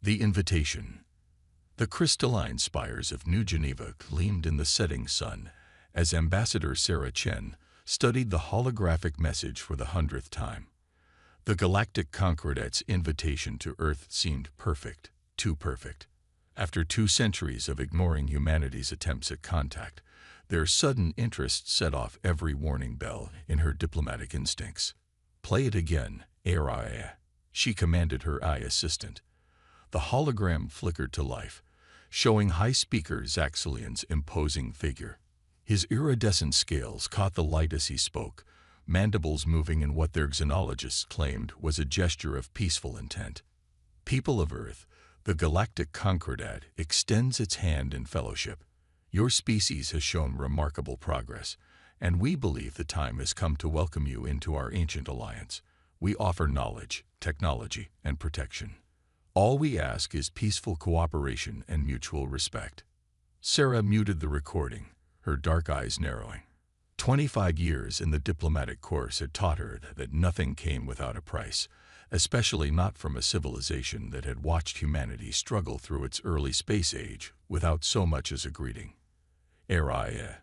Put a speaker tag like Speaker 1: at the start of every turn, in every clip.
Speaker 1: The invitation. The crystalline spires of New Geneva gleamed in the setting sun as Ambassador Sarah Chen studied the holographic message for the 100th time. The Galactic Concordats' invitation to Earth seemed perfect, too perfect. After 2 centuries of ignoring humanity's attempts at contact, their sudden interest set off every warning bell in her diplomatic instincts. "Play it again, HFY," she commanded her eye assistant. The hologram flickered to life, showing High Speaker Zaxalian's imposing figure. His iridescent scales caught the light as he spoke, mandibles moving in what their xenologists claimed was a gesture of peaceful intent. "People of Earth, the Galactic Concordat extends its hand in fellowship. Your species has shown remarkable progress, and we believe the time has come to welcome you into our ancient alliance. We offer knowledge, technology, and protection. All we ask is peaceful cooperation and mutual respect." Sarah muted the recording, her dark eyes narrowing. 25 years in the diplomatic course had taught her that nothing came without a price, especially not from a civilization that had watched humanity struggle through its early space age without so much as a greeting. HFY.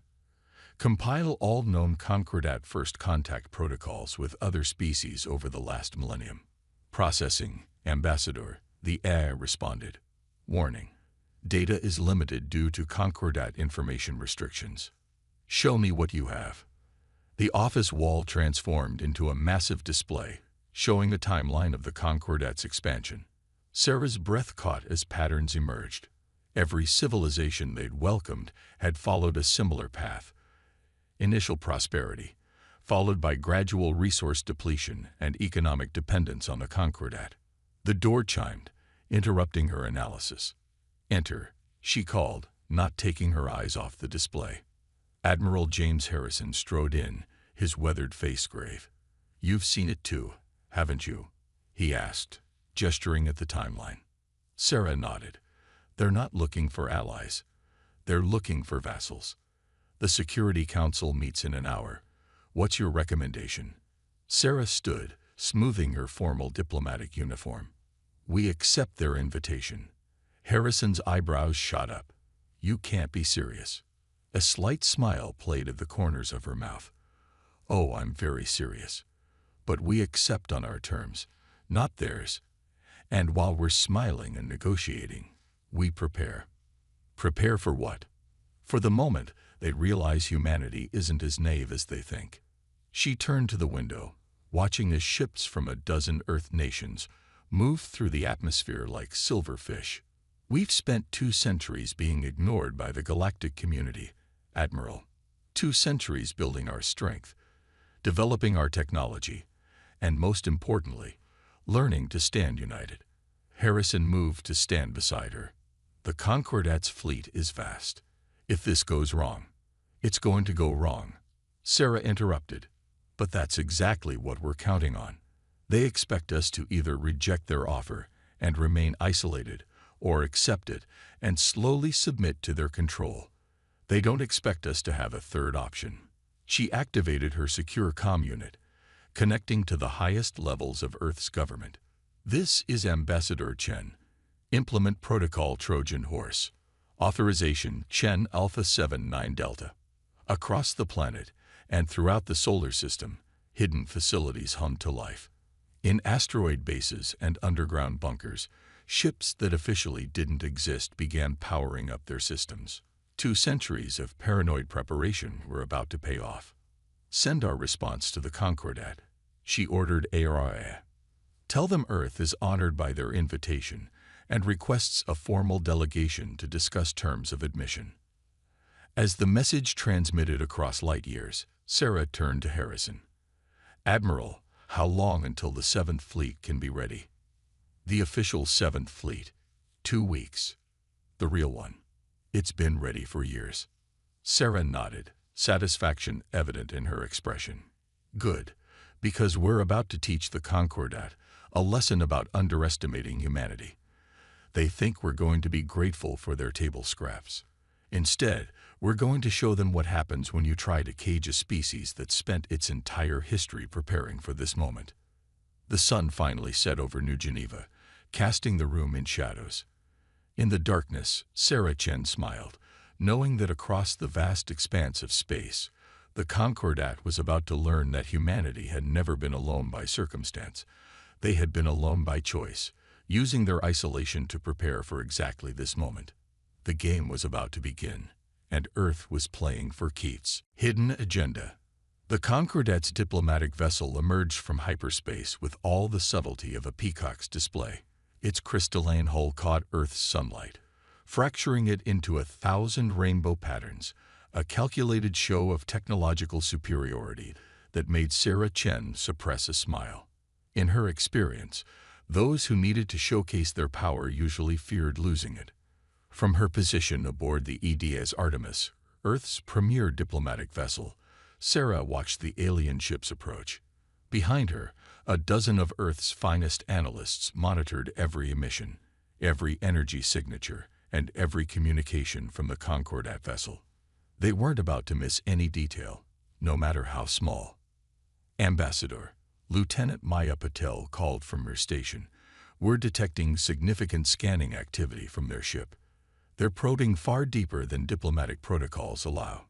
Speaker 1: Compile all known Concordat first contact protocols with other species over the last millennium. Processing, Ambassador, the AI responded. Warning. Data is limited due to Concordat information restrictions. Show me what you have. The office wall transformed into a massive display, showing a timeline of the Concordat's expansion. Sarah's breath caught as patterns emerged. Every civilization they'd welcomed had followed a similar path. Initial prosperity, followed by gradual resource depletion and economic dependence on the Concordat. The door chimed, interrupting her analysis. "Enter," she called, not taking her eyes off the display. Admiral James Harrison strode in, his weathered face grave. "You've seen it too, haven't you?" he asked, gesturing at the timeline. Sarah nodded. "They're not looking for allies. They're looking for vassals. The Security Council meets in an hour. What's your recommendation?" Sarah stood, smoothing her formal diplomatic uniform. "We accept their invitation." Harrison's eyebrows shot up. "You can't be serious." A slight smile played at the corners of her mouth. "Oh, I'm very serious. But we accept on our terms, not theirs. And while we're smiling and negotiating, we prepare." Prepare for what? For the moment, they realize humanity isn't as naive as they think. She turned to the window, watching as ships from a dozen Earth nations move through the atmosphere like silverfish. "We've spent 2 centuries being ignored by the galactic community, Admiral. 2 centuries building our strength, developing our technology, and most importantly, learning to stand united." Harrison moved to stand beside her. "The Concordat's fleet is vast. If this goes wrong, it's going to go wrong." Sarah interrupted. "But that's exactly what we're counting on. They expect us to either reject their offer and remain isolated, or accept it and slowly submit to their control. They don't expect us to have a third option." She activated her secure comm unit, connecting to the highest levels of Earth's government. "This is Ambassador Chen. Implement Protocol Trojan Horse. Authorization Chen Alpha 79 Delta." Across the planet and throughout the solar system, hidden facilities hummed to life. In asteroid bases and underground bunkers, ships that officially didn't exist began powering up their systems. 2 centuries of paranoid preparation were about to pay off. "Send our response to the Concordat," she ordered HFY. "Tell them Earth is honored by their invitation and requests a formal delegation to discuss terms of admission." As the message transmitted across light years, Sarah turned to Harrison. "Admiral, how long until the 7th Fleet can be ready?" "The official 7th Fleet. 2 weeks. The real one. It's been ready for years." Sarah nodded, satisfaction evident in her expression. "Good, because we're about to teach the Concordat a lesson about underestimating humanity. They think we're going to be grateful for their table scraps. Instead, we're going to show them what happens when you try to cage a species that spent its entire history preparing for this moment." The sun finally set over New Geneva, casting the room in shadows. In the darkness, Sarah Chen smiled, knowing that across the vast expanse of space, the Concordat was about to learn that humanity had never been alone by circumstance. They had been alone by choice, using their isolation to prepare for exactly this moment. The game was about to begin, and Earth was playing for keeps. Hidden agenda. The Concordat's diplomatic vessel emerged from hyperspace with all the subtlety of a peacock's display. Its crystalline hull caught Earth's sunlight, fracturing it into 1,000 rainbow patterns, a calculated show of technological superiority that made Sarah Chen suppress a smile. In her experience, those who needed to showcase their power usually feared losing it. From her position aboard the EDS Artemis, Earth's premier diplomatic vessel, Sarah watched the alien ships approach. Behind her, a dozen of Earth's finest analysts monitored every emission, every energy signature, and every communication from the Concordat vessel. They weren't about to miss any detail, no matter how small. Ambassador, Lieutenant Maya Patel called from her station. We're detecting significant scanning activity from their ship. They're probing far deeper than diplomatic protocols allow.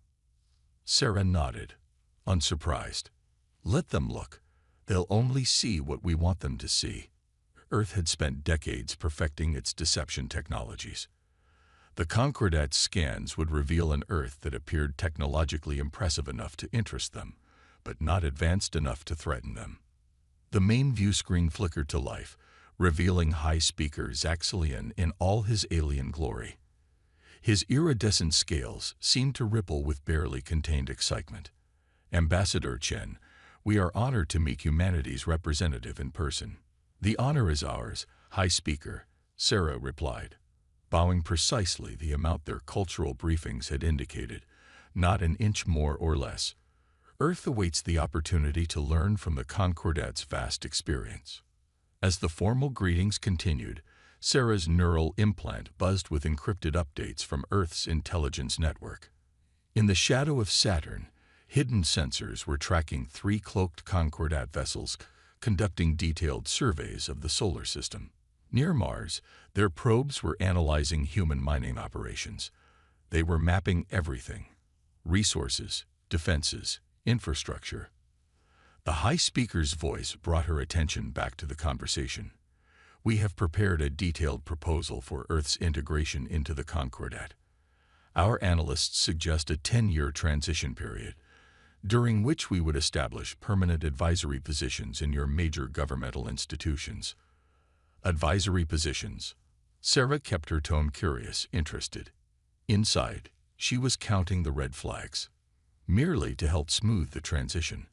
Speaker 1: Sarah nodded, unsurprised. Let them look. They'll only see what we want them to see. Earth had spent decades perfecting its deception technologies. The Concordat's scans would reveal an Earth that appeared technologically impressive enough to interest them, but not advanced enough to threaten them. The main view screen flickered to life, revealing High Speaker Zaxxalian in all his alien glory. His iridescent scales seemed to ripple with barely contained excitement. Ambassador Chen, we are honored to meet humanity's representative in person. The honor is ours, High Speaker, Sarah replied, bowing precisely the amount their cultural briefings had indicated, not an inch more or less. Earth awaits the opportunity to learn from the Concordat's vast experience. As the formal greetings continued, Sarah's neural implant buzzed with encrypted updates from Earth's intelligence network. In the shadow of Saturn, hidden sensors were tracking 3 cloaked Concordat vessels, conducting detailed surveys of the solar system. Near Mars, their probes were analyzing human mining operations. They were mapping everything: resources, defenses, infrastructure. The High Speaker's voice brought her attention back to the conversation. We have prepared a detailed proposal for Earth's integration into the Concordat. Our analysts suggest a 10-year transition period, during which we would establish permanent advisory positions in your major governmental institutions. Advisory positions. Sarah kept her tone curious, interested. Inside, she was counting the red flags. Merely to help smooth the transition,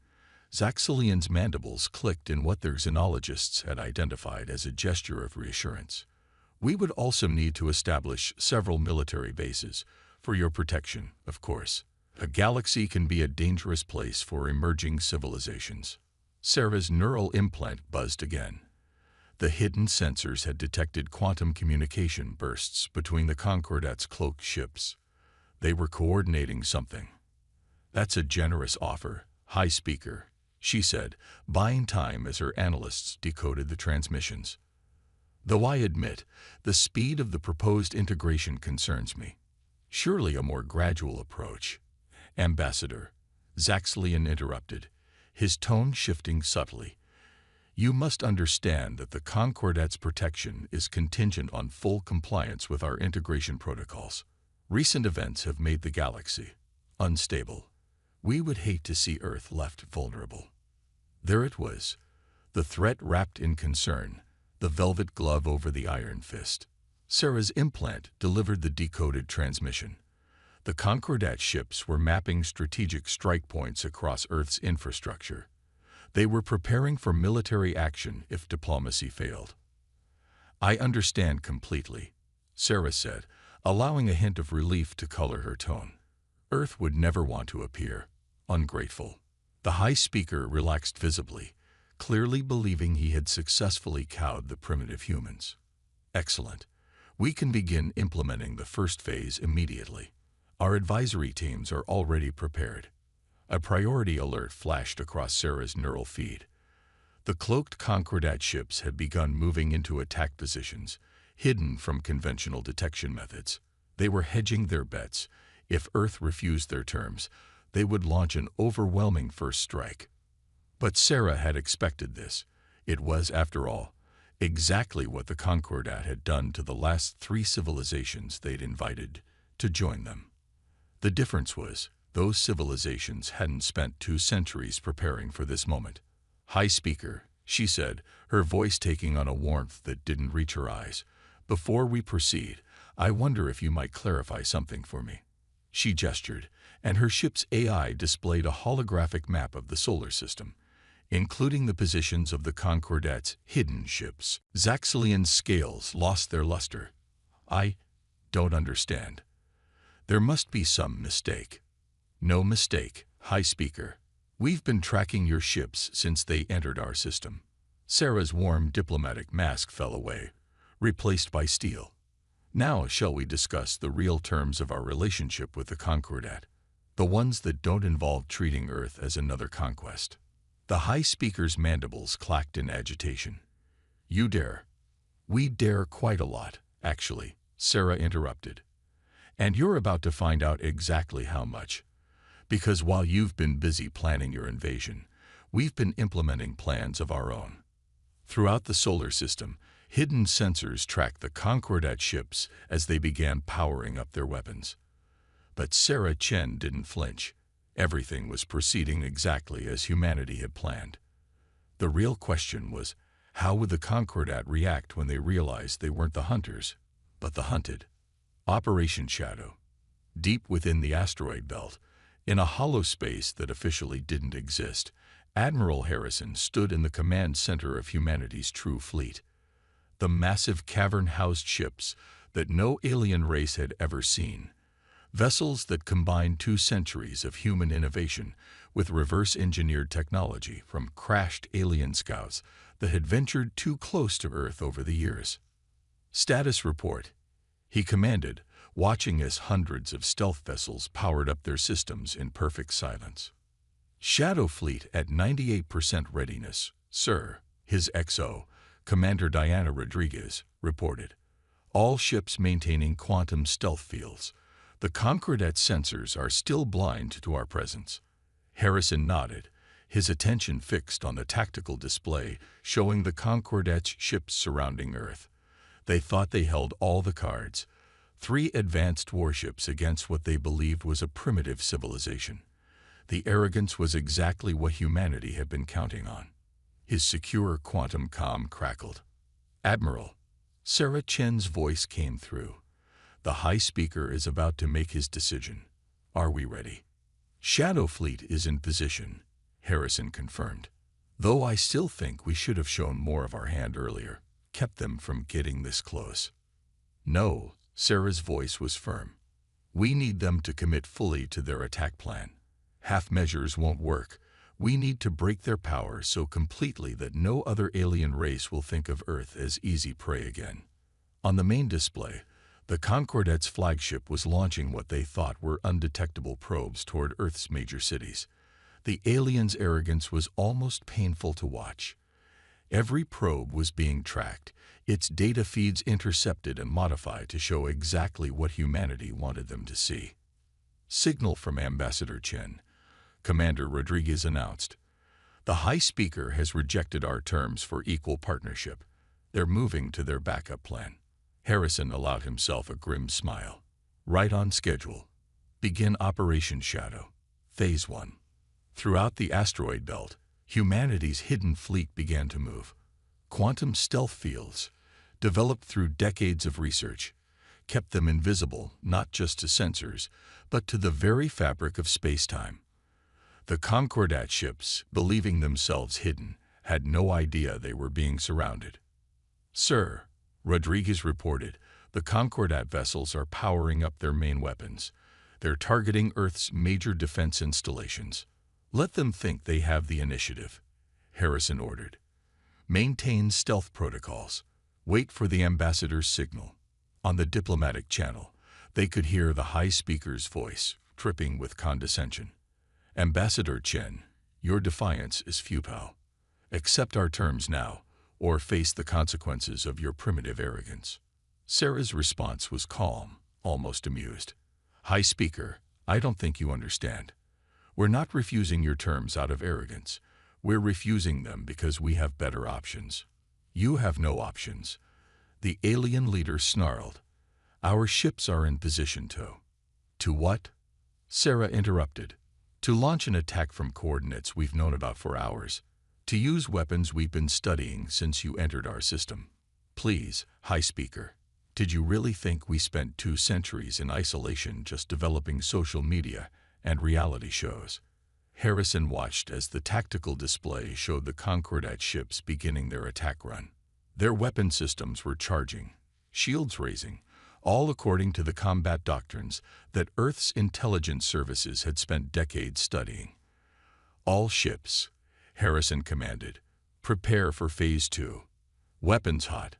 Speaker 1: Zaxxalian's mandibles clicked in what their xenologists had identified as a gesture of reassurance. We would also need to establish several military bases, for your protection, of course. A galaxy can be a dangerous place for emerging civilizations. Sarah's neural implant buzzed again. The hidden sensors had detected quantum communication bursts between the Concordat's cloaked ships. They were coordinating something. That's a generous offer, High Speaker, she said, buying time as her analysts decoded the transmissions. Though I admit, the speed of the proposed integration concerns me. Surely a more gradual approach. Ambassador, Zaxxalian interrupted, his tone shifting subtly. You must understand that the Concordat's protection is contingent on full compliance with our integration protocols. Recent events have made the galaxy unstable. We would hate to see Earth left vulnerable. There it was, the threat wrapped in concern, the velvet glove over the iron fist. Sarah's implant delivered the decoded transmission. The Concordat ships were mapping strategic strike points across Earth's infrastructure. They were preparing for military action if diplomacy failed. I understand completely, Sarah said, allowing a hint of relief to color her tone. Earth would never want to appear ungrateful. The High Speaker relaxed visibly, clearly believing he had successfully cowed the primitive humans. Excellent. We can begin implementing the first phase immediately. Our advisory teams are already prepared. A priority alert flashed across Sarah's neural feed. The cloaked Concordat ships had begun moving into attack positions, hidden from conventional detection methods. They were hedging their bets. If Earth refused their terms, they would launch an overwhelming first strike. But Sarah had expected this. It was, after all, exactly what the Concordat had done to the last 3 civilizations they'd invited to join them. The difference was, those civilizations hadn't spent 2 centuries preparing for this moment. "High Speaker," she said, her voice taking on a warmth that didn't reach her eyes. "Before we proceed, I wonder if you might clarify something for me." She gestured, and her ship's AI displayed a holographic map of the solar system, including the positions of the Concordat's hidden ships. Zaxxalian's scales lost their luster. "I don't understand. There must be some mistake." "No mistake, High Speaker. We've been tracking your ships since they entered our system." Sarah's warm diplomatic mask fell away, replaced by steel. "Now shall we discuss the real terms of our relationship with the Concordat, the ones that don't involve treating Earth as another conquest?" The High Speaker's mandibles clacked in agitation. "You dare." "We dare quite a lot, actually," Sarah interrupted. "And you're about to find out exactly how much. Because while you've been busy planning your invasion, we've been implementing plans of our own." Throughout the solar system, hidden sensors tracked the Concordat ships as they began powering up their weapons. But Sarah Chen didn't flinch. Everything was proceeding exactly as humanity had planned. The real question was, how would the Concordat react when they realized they weren't the hunters, but the hunted? Operation Shadow. Deep within the asteroid belt, in a hollow space that officially didn't exist, Admiral Harrison stood in the command center of humanity's true fleet. The massive cavern-housed ships that no alien race had ever seen. Vessels that combined 2 centuries of human innovation with reverse-engineered technology from crashed alien scouts that had ventured too close to Earth over the years. "Status report," he commanded, watching as hundreds of stealth vessels powered up their systems in perfect silence. "Shadow Fleet at 98% readiness, sir," his XO, Commander Diana Rodriguez, reported. "All ships maintaining quantum stealth fields. The Concordat sensors are still blind to our presence." Harrison nodded, his attention fixed on the tactical display showing the Concordat's ships surrounding Earth. They thought they held all the cards. 3 advanced warships against what they believed was a primitive civilization. The arrogance was exactly what humanity had been counting on. His secure quantum comm crackled. "Admiral," Sarah Chen's voice came through. "The High Speaker is about to make his decision. Are we ready?" "Shadow Fleet is in position," Harrison confirmed. "Though I still think we should have shown more of our hand earlier, kept them from getting this close." "No," Sarah's voice was firm. "We need them to commit fully to their attack plan. Half measures won't work. We need to break their power so completely that no other alien race will think of Earth as easy prey again." On the main display, the Concordat's flagship was launching what they thought were undetectable probes toward Earth's major cities. The aliens' arrogance was almost painful to watch. Every probe was being tracked, its data feeds intercepted and modified to show exactly what humanity wanted them to see. "Signal from Ambassador Chen," Commander Rodriguez announced. "The High Speaker has rejected our terms for equal partnership. They're moving to their backup plan." Harrison allowed himself a grim smile. "Right on schedule. Begin Operation Shadow. Phase 1. Throughout the asteroid belt, humanity's hidden fleet began to move. Quantum stealth fields, developed through decades of research, kept them invisible not just to sensors, but to the very fabric of space-time. The Concordat ships, believing themselves hidden, had no idea they were being surrounded. "Sir," Rodriguez reported, "the Concordat vessels are powering up their main weapons. They're targeting Earth's major defense installations. Let them think they have the initiative," Harrison ordered. "Maintain stealth protocols. Wait for the ambassador's signal." On the diplomatic channel, they could hear the High Speaker's voice, dripping with condescension. "Ambassador Chen, your defiance is futile. Accept our terms now, or face the consequences of your primitive arrogance. Sarah's response was calm, almost amused. High Speaker, I don't think you understand. We're not refusing your terms out of arrogance. We're refusing them because we have better options. You have no options. The alien leader snarled. Our ships are in position to. To what? Sarah interrupted. To launch an attack from coordinates we've known about for hours. To use weapons we've been studying since you entered our system. Please, High Speaker, did you really think we spent 2 centuries in isolation just developing social media and reality shows? Harrison watched as the tactical display showed the Concordat ships beginning their attack run. Their weapon systems were charging, shields raising, all according to the combat doctrines that Earth's intelligence services had spent decades studying. All ships, Harrison commanded, prepare for Phase 2. Weapons hot,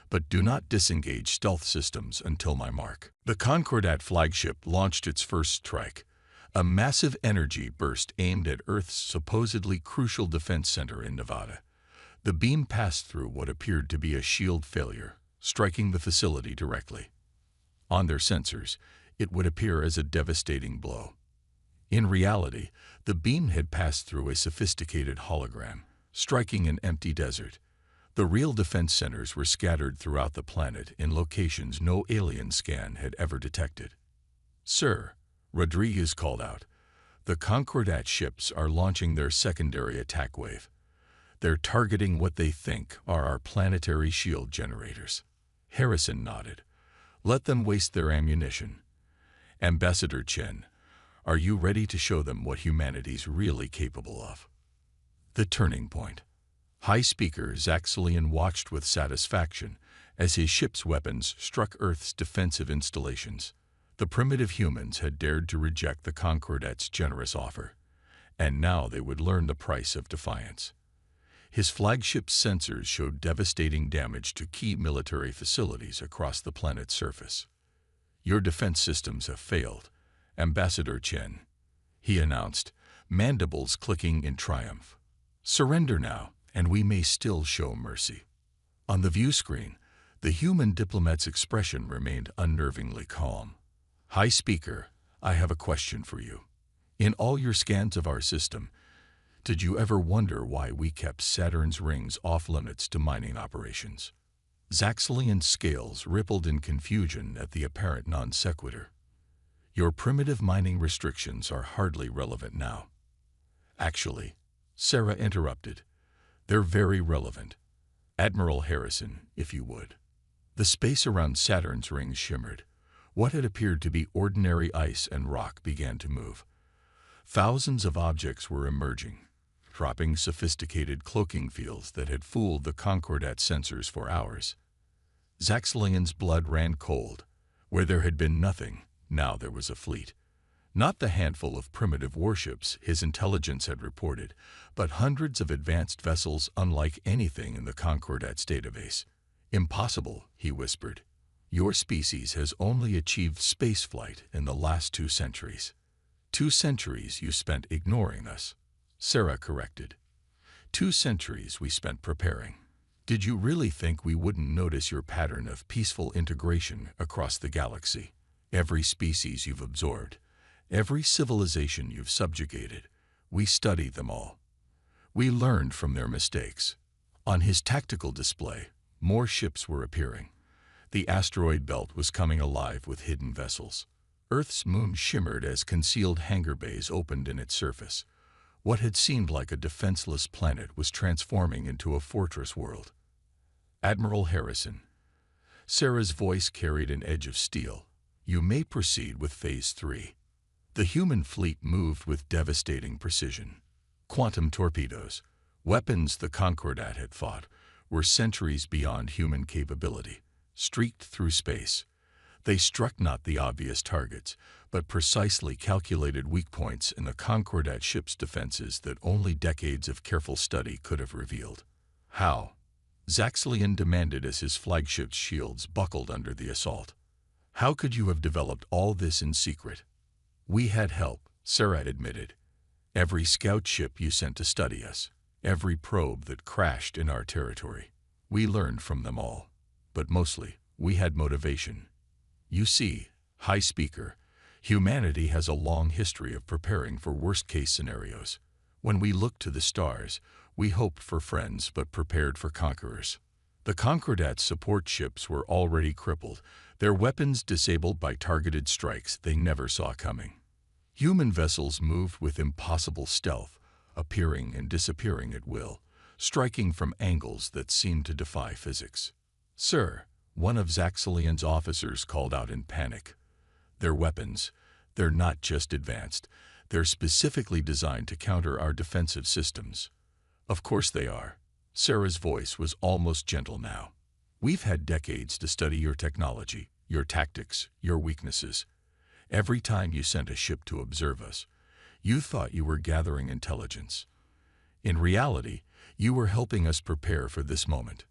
Speaker 1: but do not disengage stealth systems until my mark. The Concordat flagship launched its first strike, a massive energy burst aimed at Earth's supposedly crucial defense center in Nevada. The beam passed through what appeared to be a shield failure, striking the facility directly. On their sensors, it would appear as a devastating blow. In reality, the beam had passed through a sophisticated hologram, striking an empty desert. The real defense centers were scattered throughout the planet in locations no alien scan had ever detected. Sir, Rodriguez called out, the Concordat ships are launching their secondary attack wave. They're targeting what they think are our planetary shield generators. Harrison nodded. Let them waste their ammunition. Ambassador Chen, are you ready to show them what humanity's really capable of? The turning point. High Speaker Zaxxalian watched with satisfaction as his ship's weapons struck Earth's defensive installations. The primitive humans had dared to reject the Concordat's generous offer, and now they would learn the price of defiance. His flagship's sensors showed devastating damage to key military facilities across the planet's surface. Your defense systems have failed, Ambassador Chen, he announced, mandibles clicking in triumph. Surrender now, and we may still show mercy. On the view screen, the human diplomat's expression remained unnervingly calm. High Speaker, I have a question for you. In all your scans of our system, did you ever wonder why we kept Saturn's rings off-limits to mining operations? Zaxxalian's scales rippled in confusion at the apparent non sequitur. Your primitive mining restrictions are hardly relevant now. Actually, Sarah interrupted, they're very relevant. Admiral Harrison, if you would. The space around Saturn's rings shimmered. What had appeared to be ordinary ice and rock began to move. Thousands of objects were emerging, dropping sophisticated cloaking fields that had fooled the Concordat sensors for hours. Zaxxalian's blood ran cold. Where there had been nothing, now there was a fleet. Not the handful of primitive warships his intelligence had reported, but hundreds of advanced vessels unlike anything in the Concordat's database. Impossible, he whispered. Your species has only achieved spaceflight in the last 2 centuries. 2 centuries you spent ignoring us, Sarah corrected. 2 centuries we spent preparing. Did you really think we wouldn't notice your pattern of peaceful integration across the galaxy? Every species you've absorbed, every civilization you've subjugated, we studied them all. We learned from their mistakes. On his tactical display, more ships were appearing. The asteroid belt was coming alive with hidden vessels. Earth's moon shimmered as concealed hangar bays opened in its surface. What had seemed like a defenseless planet was transforming into a fortress world. Admiral Harrison. Sarah's voice carried an edge of steel. You may proceed with Phase 3. The human fleet moved with devastating precision. Quantum torpedoes, weapons the Concordat had fought, were centuries beyond human capability, streaked through space. They struck not the obvious targets, but precisely calculated weak points in the Concordat ship's defenses that only decades of careful study could have revealed. How? Zaxxalian demanded as his flagship's shields buckled under the assault. How could you have developed all this in secret? We had help, Sarah admitted. Every scout ship you sent to study us, every probe that crashed in our territory. We learned from them all. But mostly, we had motivation. You see, High Speaker, humanity has a long history of preparing for worst-case scenarios. When we looked to the stars, we hoped for friends but prepared for conquerors. The Concordat's support ships were already crippled, their weapons disabled by targeted strikes they never saw coming. Human vessels moved with impossible stealth, appearing and disappearing at will, striking from angles that seemed to defy physics. "Sir," one of Zaxxilion's officers called out in panic. "Their weapons, they're not just advanced, they're specifically designed to counter our defensive systems." "Of course they are." Sarah's voice was almost gentle now. "We've had decades to study your technology, your tactics, your weaknesses. Every time you sent a ship to observe us, you thought you were gathering intelligence. In reality, you were helping us prepare for this moment."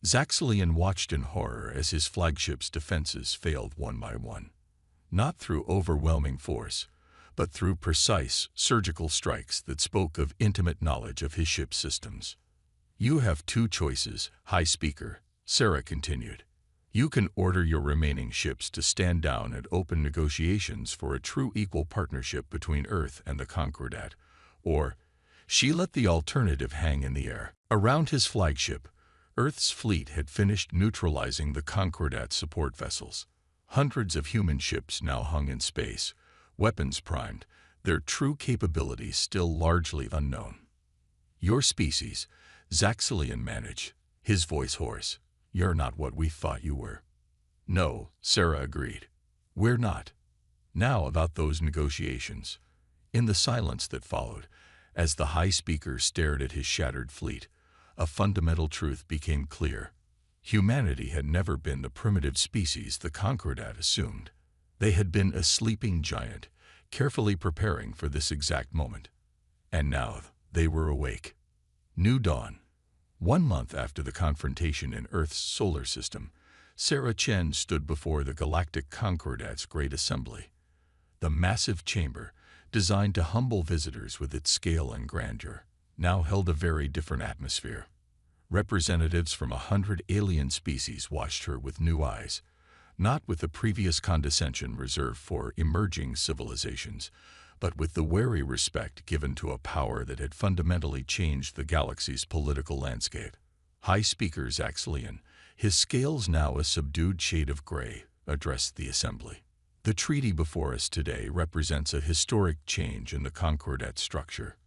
Speaker 1: Zaxxilion watched in horror as his flagship's defenses failed one by one. Not through overwhelming force, but through precise, surgical strikes that spoke of intimate knowledge of his ship's systems. "You have two choices, High Speaker," Sarah continued. "You can order your remaining ships to stand down and open negotiations for a true equal partnership between Earth and the Concordat, or..." She let the alternative hang in the air. Around his flagship, Earth's fleet had finished neutralizing the Concordat's support vessels. Hundreds of human ships now hung in space, weapons primed, their true capabilities still largely unknown. "Your species," Zaxxilion managed, his voice hoarse. "You're not what we thought you were." "No," Sarah agreed. "We're not." Now about those negotiations. In the silence that followed, as the High Speaker stared at his shattered fleet, a fundamental truth became clear. Humanity had never been the primitive species the Concordat assumed. They had been a sleeping giant, carefully preparing for this exact moment. And now they were awake. New dawn. 1 month after the confrontation in Earth's solar system, Sarah Chen stood before the galactic Concordat's great assembly. The massive chamber, designed to humble visitors with its scale and grandeur, now held a very different atmosphere. Representatives from 100 alien species watched her with new eyes, not with the previous condescension reserved for emerging civilizations, but with the wary respect given to a power that had fundamentally changed the galaxy's political landscape. High Speaker Zaxxilion, his scales now a subdued shade of gray, addressed the assembly. "The treaty before us today represents a historic change in the Concordat structure.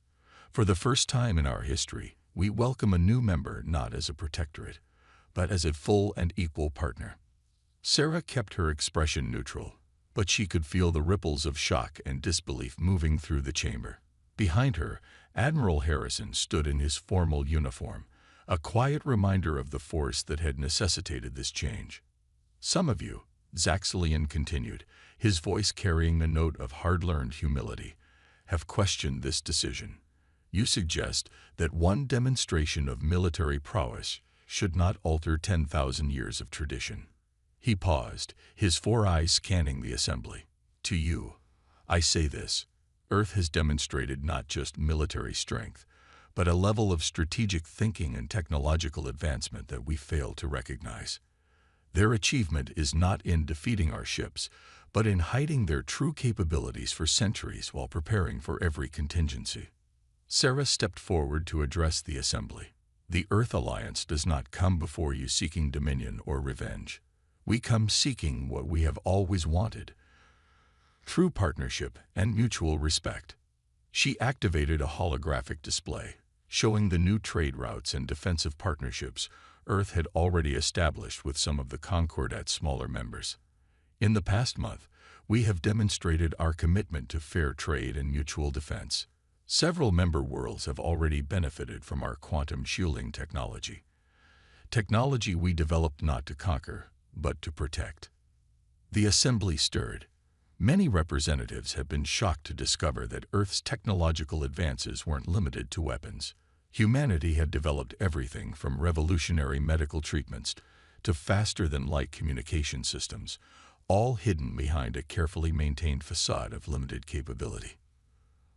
Speaker 1: For the first time in our history, we welcome a new member not as a protectorate, but as a full and equal partner." Sarah kept her expression neutral, but she could feel the ripples of shock and disbelief moving through the chamber. Behind her, Admiral Harrison stood in his formal uniform, a quiet reminder of the force that had necessitated this change. "Some of you," Zaxxilion continued, his voice carrying a note of hard-learned humility, "have questioned this decision. You suggest that one demonstration of military prowess should not alter 10,000 years of tradition." He paused, his 4 eyes scanning the assembly. "To you, I say this: Earth has demonstrated not just military strength, but a level of strategic thinking and technological advancement that we fail to recognize. Their achievement is not in defeating our ships, but in hiding their true capabilities for centuries while preparing for every contingency." Sarah stepped forward to address the assembly. "The Earth Alliance does not come before you seeking dominion or revenge. We come seeking what we have always wanted: true partnership and mutual respect." She activated a holographic display, showing the new trade routes and defensive partnerships Earth had already established with some of the Concordat's smaller members. "In the past month, we have demonstrated our commitment to fair trade and mutual defense. Several member worlds have already benefited from our quantum shielding technology. Technology we developed not to conquer, but to protect." The assembly stirred. Many representatives have been shocked to discover that Earth's technological advances weren't limited to weapons. Humanity had developed everything from revolutionary medical treatments to faster-than-light communication systems, all hidden behind a carefully maintained facade of limited capability.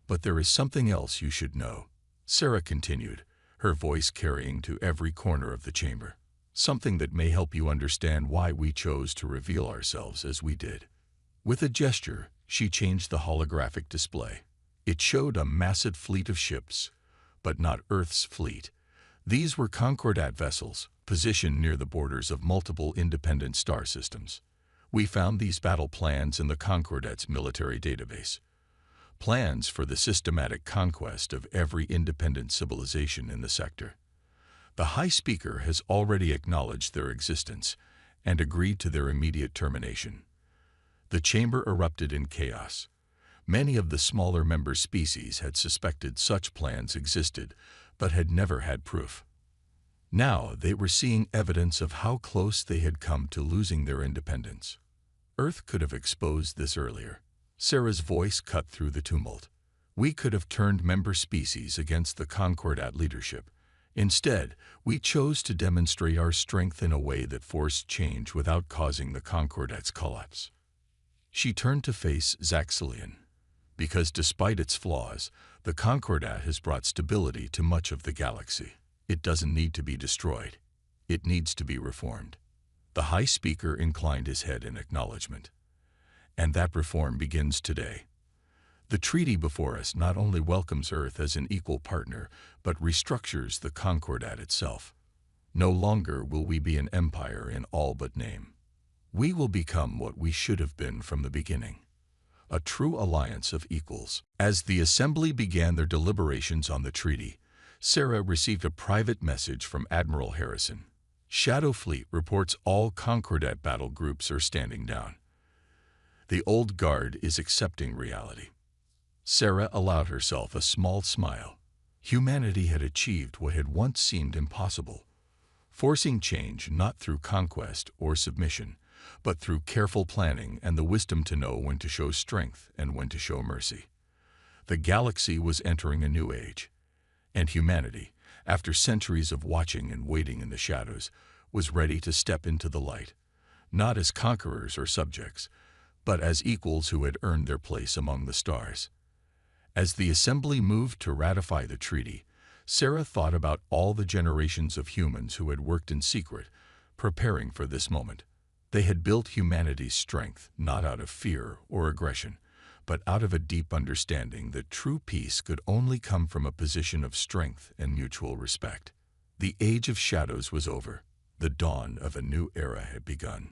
Speaker 1: "But there is something else you should know," Sarah continued, her voice carrying to every corner of the chamber. Something that may help you understand why we chose to reveal ourselves as we did. With a gesture, she changed the holographic display. It showed a massive fleet of ships, but not Earth's fleet. These were Concordat vessels, positioned near the borders of multiple independent star systems. We found these battle plans in the Concordat's military database. Plans for the systematic conquest of every independent civilization in the sector. The High Speaker has already acknowledged their existence and agreed to their immediate termination. The chamber erupted in chaos. Many of the smaller member species had suspected such plans existed, but had never had proof. Now they were seeing evidence of how close they had come to losing their independence. Earth could have exposed this earlier. Sarah's voice cut through the tumult. We could have turned member species against the Concordat leadership. Instead, we chose to demonstrate our strength in a way that forced change without causing the Concordat's collapse. She turned to face Zaxxillion. Because despite its flaws, the Concordat has brought stability to much of the galaxy. It doesn't need to be destroyed. It needs to be reformed. The High Speaker inclined his head in acknowledgement. And that reform begins today. The treaty before us not only welcomes Earth as an equal partner, but restructures the Concordat itself. No longer will we be an empire in all but name. We will become what we should have been from the beginning. A true alliance of equals. As the Assembly began their deliberations on the treaty, Sarah received a private message from Admiral Harrison. Shadow Fleet reports all Concordat battle groups are standing down. The old guard is accepting reality. Sarah allowed herself a small smile. Humanity had achieved what had once seemed impossible, forcing change not through conquest or submission, but through careful planning and the wisdom to know when to show strength and when to show mercy. The galaxy was entering a new age, and humanity, after centuries of watching and waiting in the shadows, was ready to step into the light, not as conquerors or subjects, but as equals who had earned their place among the stars. As the Assembly moved to ratify the treaty, Sarah thought about all the generations of humans who had worked in secret, preparing for this moment. They had built humanity's strength not out of fear or aggression, but out of a deep understanding that true peace could only come from a position of strength and mutual respect. The Age of Shadows was over. The dawn of a new era had begun.